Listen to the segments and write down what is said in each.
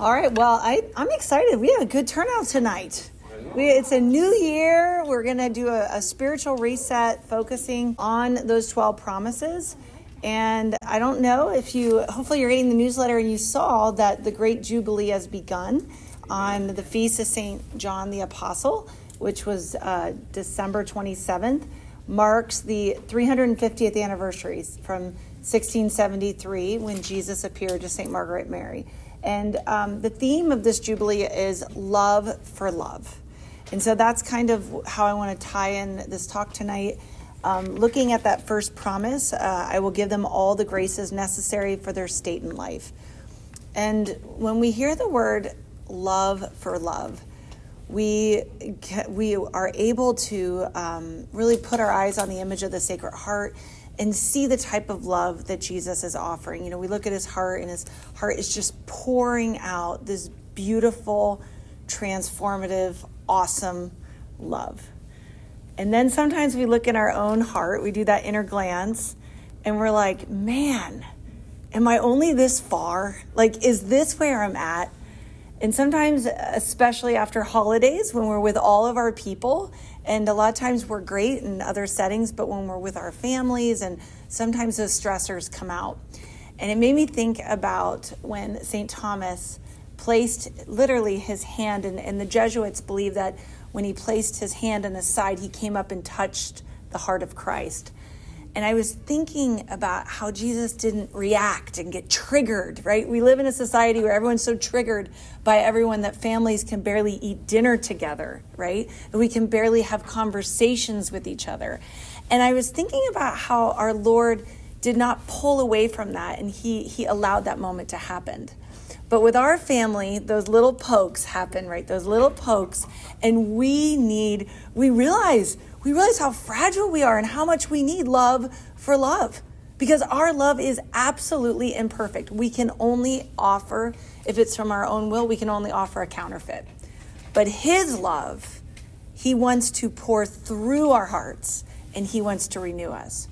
All right, well, I'm excited. We have a good turnout tonight. It's a new year. We're going to do a spiritual reset focusing on those 12 promises. And I don't know if hopefully you're reading the newsletter and you saw that the Great Jubilee has begun on the feast of St. John the Apostle, which was December 27th, marks the 350th anniversary from 1673 when Jesus appeared to St. Margaret Mary. And the theme of this Jubilee is love for love. And so that's kind of how I want to tie in this talk tonight. Looking at that first promise, I will give them all the graces necessary for their state in life. And when we hear the word love for love, we are able to really put our eyes on the image of the Sacred Heart and see the type of love that Jesus is offering. You know, we look at his heart, and his heart is just pouring out this beautiful, transformative, awesome love. And then sometimes we look in our own heart, we do that inner glance, and we're like, man, am I only this far? Like, is this where I'm at? And sometimes, especially after holidays, when we're with all of our people, and a lot of times we're great in other settings, but when we're with our families, and sometimes those stressors come out. And it made me think about when St. Thomas placed literally his hand, and the Jesuits believe that when he placed his hand on his side, he came up and touched the heart of Christ. And I was thinking about how Jesus didn't react and get triggered, right? We live in a society where everyone's so triggered by everyone that families can barely eat dinner together, right? And we can barely have conversations with each other. And I was thinking about how our Lord did not pull away from that, and he allowed that moment to happen. But with our family, those little pokes happen, right? Those little pokes, and we realize how fragile we are and how much we need love for love, because our love is absolutely imperfect. We can only offer, if it's from our own will, we can only offer a counterfeit. But his love, he wants to pour through our hearts, and he wants to renew us.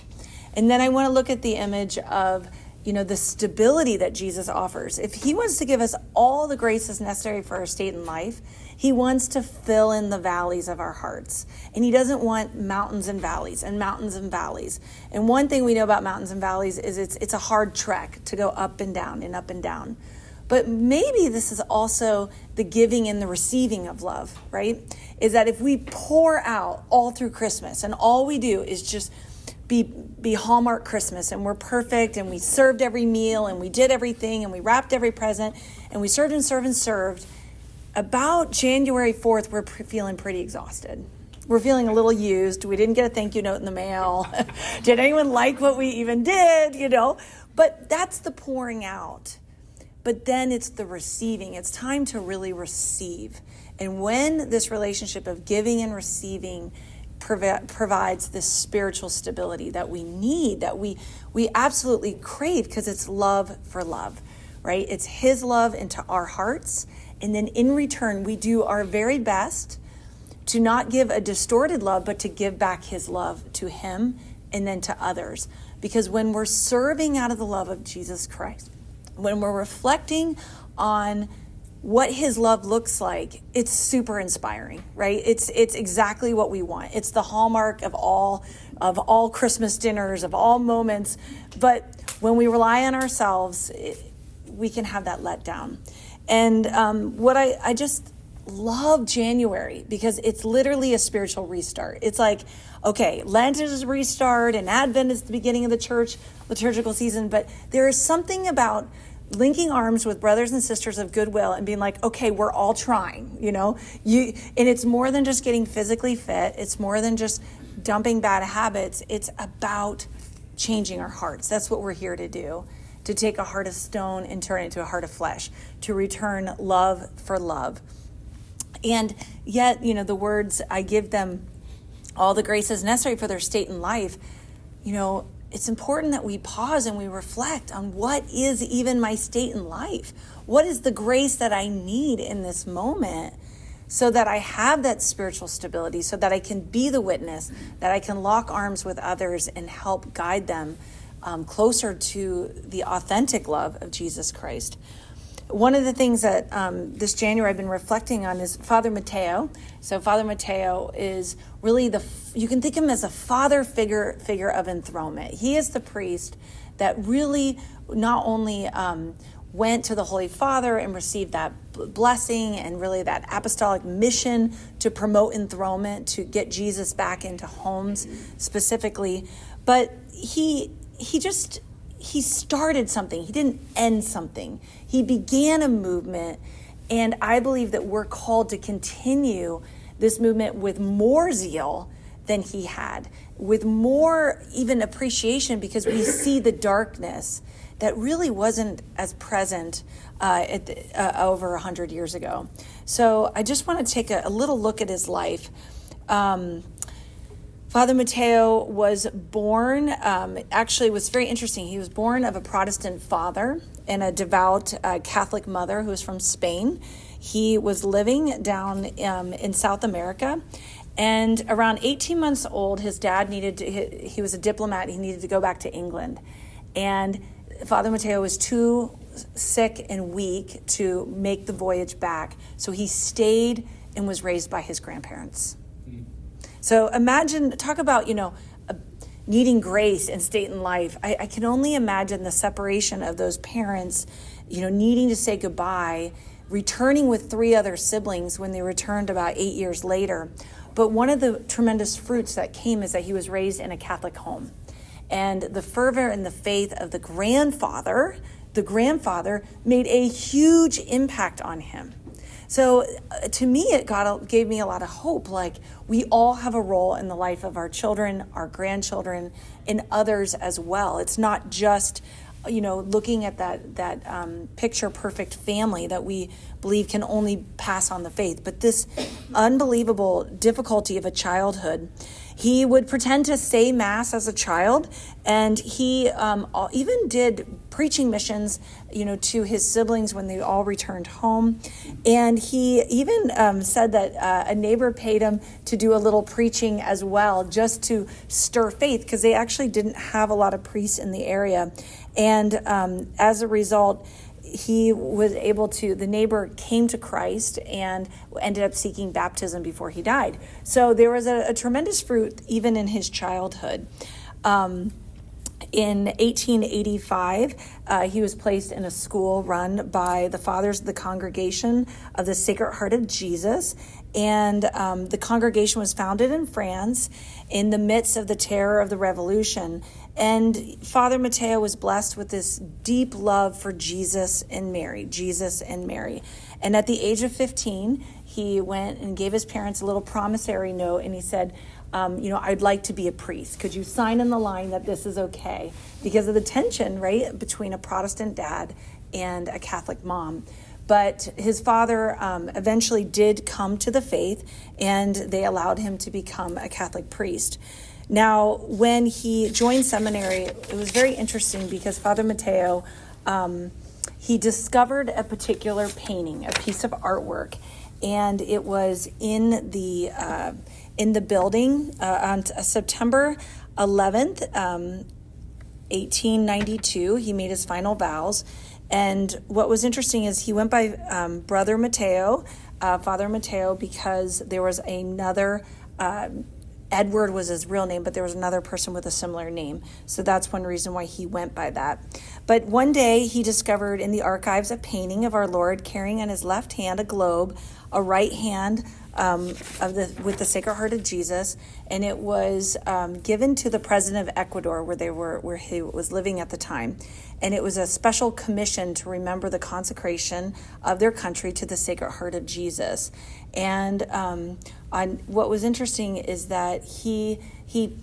And then I want to look at the image of the stability that Jesus offers. If he wants to give us all the graces necessary for our state in life, he wants to fill in the valleys of our hearts. And he doesn't want mountains and valleys and mountains and valleys. And one thing we know about mountains and valleys is it's a hard trek to go up and down and up and down. But maybe this is also the giving and the receiving of love, right? Is that if we pour out all through Christmas and all we do is just be Hallmark Christmas, and we're perfect, and we served every meal, and we did everything, and we wrapped every present, and we served and served and served. About January 4th, we're feeling pretty exhausted. We're feeling a little used. We didn't get a thank you note in the mail. Did anyone like what we even did? But that's the pouring out. But then it's the receiving. It's time to really receive. And when this relationship of giving and receiving provides this spiritual stability that we need, that we absolutely crave, because it's love for love, right? It's his love into our hearts. And then in return, we do our very best to not give a distorted love, but to give back his love to him and then to others. Because when we're serving out of the love of Jesus Christ, when we're reflecting on what his love looks like, it's super inspiring, right? It's exactly what we want. It's the hallmark of all Christmas dinners, of all moments. But when we rely on ourselves, we can have that letdown. And what I just love January, because it's literally a spiritual restart. It's like, okay, Lent is a restart, and Advent is the beginning of the church liturgical season. But there is something about linking arms with brothers and sisters of goodwill and being like, okay, we're all trying, and it's more than just getting physically fit. It's more than just dumping bad habits. It's about changing our hearts. That's what we're here to do, to take a heart of stone and turn it into a heart of flesh, to return love for love. And yet, the words, I give them all the graces necessary for their state in life, it's important that we pause and we reflect on what is even my state in life. What is the grace that I need in this moment so that I have that spiritual stability, so that I can be the witness, that I can lock arms with others and help guide them closer to the authentic love of Jesus Christ. one of the things that this January I've been reflecting on is Father Mateo. So Father Mateo is really you can think of him as a father figure of enthronement. He is the priest that really not only went to the Holy Father and received that blessing and really that apostolic mission to promote enthronement, to get Jesus back into homes specifically, but he started something. He didn't end something. He began a movement, and I believe that we're called to continue this movement with more zeal than he had, with more even appreciation, because we see the darkness that really wasn't as present over 100 years ago. So I just want to take a little look at his life. Father Mateo was born, actually it was very interesting. He was born of a Protestant father and a devout Catholic mother who was from Spain. He was living down in South America. And around 18 months old, his dad he was a diplomat, he needed to go back to England. And Father Mateo was too sick and weak to make the voyage back. So he stayed and was raised by his grandparents. So imagine, talk about, needing grace and state in life. I can only imagine the separation of those parents, needing to say goodbye, returning with 3 other siblings when they returned about 8 years later. But one of the tremendous fruits that came is that he was raised in a Catholic home. And the fervor and the faith of the grandfather made a huge impact on him. So to me, it gave me a lot of hope. Like, we all have a role in the life of our children, our grandchildren, and others as well. It's not just, looking at that picture perfect family that we believe can only pass on the faith, but this unbelievable difficulty of a childhood. He would pretend to say Mass as a child, and he even did preaching missions, to his siblings when they all returned home. And he even said that a neighbor paid him to do a little preaching as well, just to stir faith, because they actually didn't have a lot of priests in the area. And as a result, he was able to, the neighbor came to Christ and ended up seeking baptism before he died. So there was a tremendous fruit even in his childhood. In 1885, he was placed in a school run by the fathers of the Congregation of the Sacred Heart of Jesus. And the congregation was founded in France in the midst of the terror of the Revolution. And Father Mateo was blessed with this deep love for Jesus and Mary. And at the age of 15, he went and gave his parents a little promissory note, and he said, I'd like to be a priest. Could you sign in the line that this is okay? Because of the tension, right, between a Protestant dad and a Catholic mom. But his father eventually did come to the faith, and they allowed him to become a Catholic priest. Now, when he joined seminary, it was very interesting because Father Mateo, he discovered a particular painting, a piece of artwork, and it was in the building on September 11th, 1892. He made his final vows. And what was interesting is he went by Brother Mateo, Father Mateo, because there was another, Edward was his real name, but there was another person with a similar name. So that's one reason why he went by that. But one day he discovered in the archives a painting of our Lord carrying in his left hand a globe, a right hand with the Sacred Heart of Jesus, and it was given to the president of Ecuador, where he was living at the time. And it was a special commission to remember the consecration of their country to the Sacred Heart of Jesus. And what was interesting is that he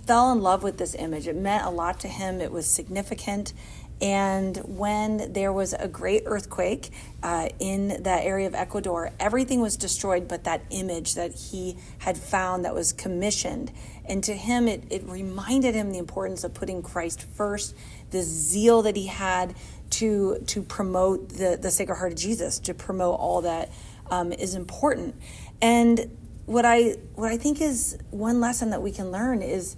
fell in love with this image. It meant a lot to him. It was significant. And when there was a great earthquake in that area of Ecuador, everything was destroyed but that image that he had found that was commissioned. And to him, it reminded him the importance of putting Christ first, the zeal that he had to promote the Sacred Heart of Jesus, to promote all that is important. And what I think is one lesson that we can learn is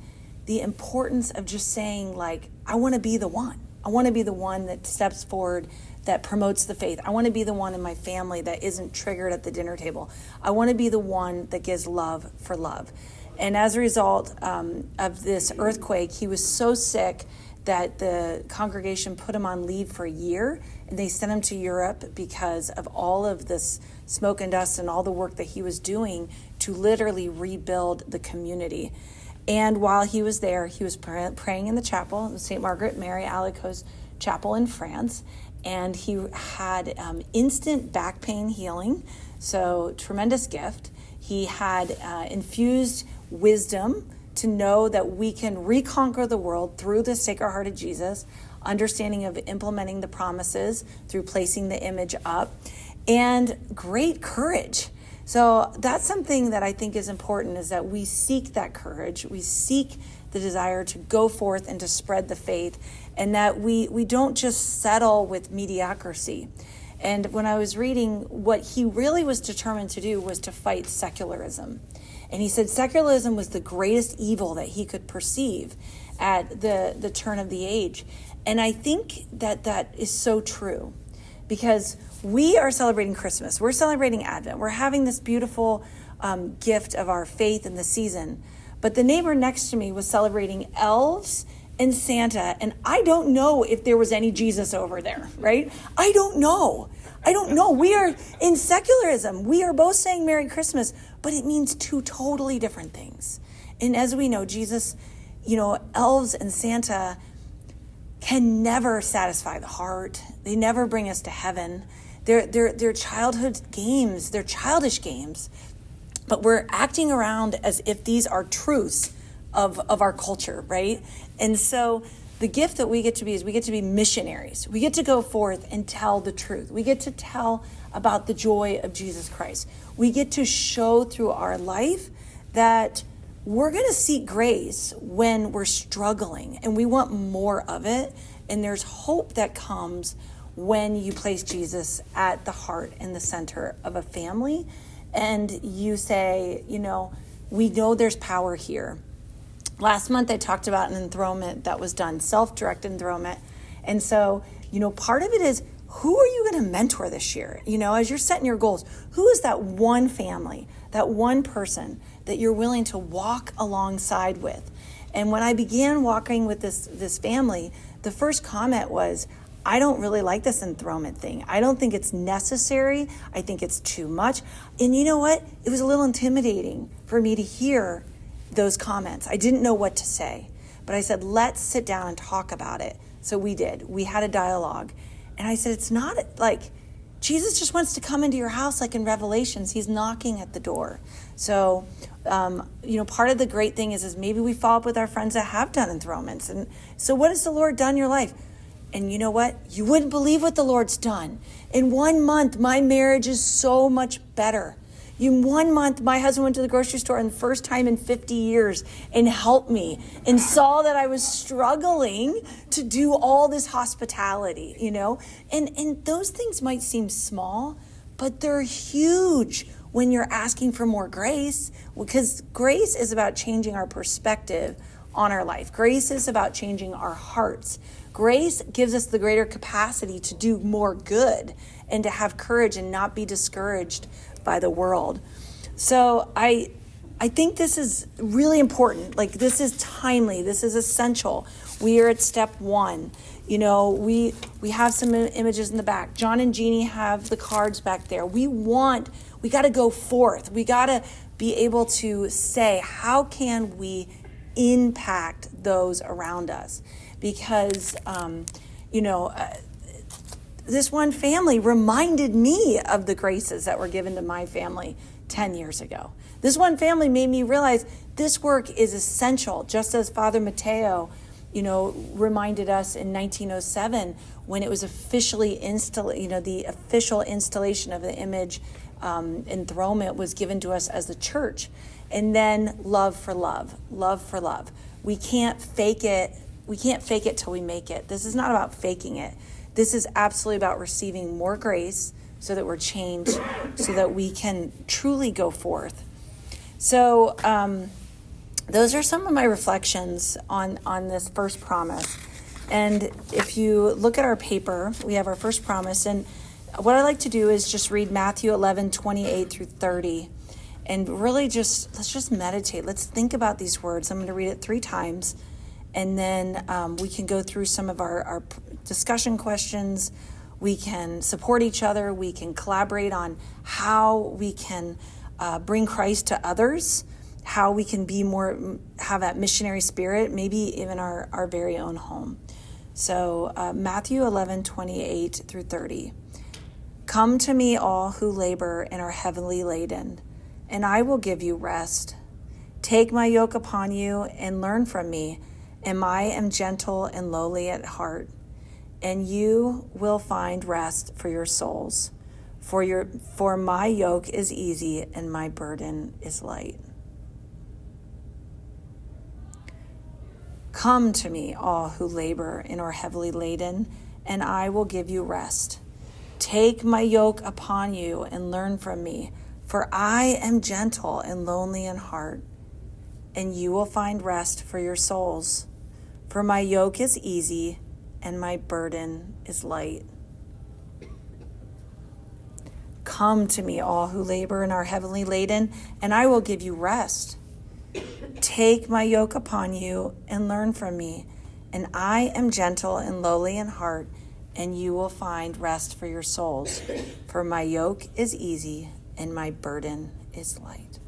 the importance of just saying, like, I want to be the one. I want to be the one that steps forward, that promotes the faith. I want to be the one in my family that isn't triggered at the dinner table. I want to be the one that gives love for love. And as a result of this earthquake, he was so sick that the congregation put him on leave for a year, and they sent him to Europe because of all of this smoke and dust and all the work that he was doing to literally rebuild the community. And while he was there, he was praying in the chapel, the St. Margaret Mary Alacoque's chapel in France, and he had instant back pain healing, so tremendous gift. He had infused wisdom to know that we can reconquer the world through the Sacred Heart of Jesus, understanding of implementing the promises through placing the image up, and great courage. So that's something that I think is important, is that we seek that courage. We seek the desire to go forth and to spread the faith, and that we don't just settle with mediocrity. And when I was reading, what he really was determined to do was to fight secularism. And he said secularism was the greatest evil that he could perceive at the turn of the age. And I think that that is so true, because we are celebrating Christmas. We're celebrating Advent. We're having this beautiful gift of our faith in the season. But the neighbor next to me was celebrating elves and Santa, and I don't know if there was any Jesus over there, right? I don't know. We are in secularism. We are both saying Merry Christmas, but it means two totally different things. And as we know, Jesus, elves and Santa can never satisfy the heart. They never bring us to heaven. They're childhood games. They're childish games. But we're acting around as if these are truths of our culture, right? And so the gift that we get to be is we get to be missionaries. We get to go forth and tell the truth. We get to tell about the joy of Jesus Christ. We get to show through our life that we're going to seek grace when we're struggling, and we want more of it. And there's hope that comes when you place Jesus at the heart and the center of a family. And you say, we know there's power here. Last month, I talked about an enthronement that was done, self-directed enthronement. And so, part of it is, who are you going to mentor this year? As you're setting your goals, who is that one family, that one person that you're willing to walk alongside with? And when I began walking with this family, the first comment was, I don't really like this enthronement thing. I don't think it's necessary. I think it's too much. And you know what? It was a little intimidating for me to hear those comments. I didn't know what to say, but I said, let's sit down and talk about it. So we did. We had a dialogue. And I said, it's not like Jesus just wants to come into your house like in Revelations. He's knocking at the door. So, part of the great thing is maybe we follow up with our friends that have done enthronements. And so what has the Lord done in your life? And you know what? You wouldn't believe what the Lord's done. In 1 month, my marriage is so much better. In 1 month, my husband went to the grocery store and the first time in 50 years and helped me and saw that I was struggling to do all this hospitality, And those things might seem small, but they're huge when you're asking for more grace, because grace is about changing our perspective on our life. Grace is about changing our hearts. Grace gives us the greater capacity to do more good and to have courage and not be discouraged by the world. So I think this is really important. Like, this is timely. This is essential. We are at step 1. We have some images in the back. John and Jeannie have the cards back there. We got to go forth. We got to be able to say, how can we impact those around us? Because, this one family reminded me of the graces that were given to my family 10 years ago. This one family made me realize this work is essential, just as Father Mateo, reminded us in 1907 when it was officially the official installation of the image enthronement was given to us as the church. And then love for love. We can't fake it. We can't fake it till we make it. This is not about faking it. This is absolutely about receiving more grace so that we're changed, so that we can truly go forth. So those are some of my reflections on this first promise. And if you look at our paper, we have our first promise. And what I like to do is just read Matthew 11:28 through 30. And really let's just meditate. Let's think about these words. I'm going to read it 3 times. And then we can go through some of our discussion questions. We can support each other. We can collaborate on how we can bring Christ to others, how we can have that missionary spirit, maybe even our very own home. So Matthew 11:28 through 30. Come to me, all who labor and are heavily laden, and I will give you rest. Take my yoke upon you and learn from me, and I am gentle and lowly at heart, and you will find rest for your souls. For my yoke is easy and my burden is light. Come to me, all who labor and are heavily laden, and I will give you rest. Take my yoke upon you and learn from me, for I am gentle and lowly in heart, and you will find rest for your souls. For my yoke is easy and my burden is light. Come to me, all who labor and are heavily laden, and I will give you rest. Take my yoke upon you and learn from me, and I am gentle and lowly in heart, and you will find rest for your souls. For my yoke is easy and my burden is light.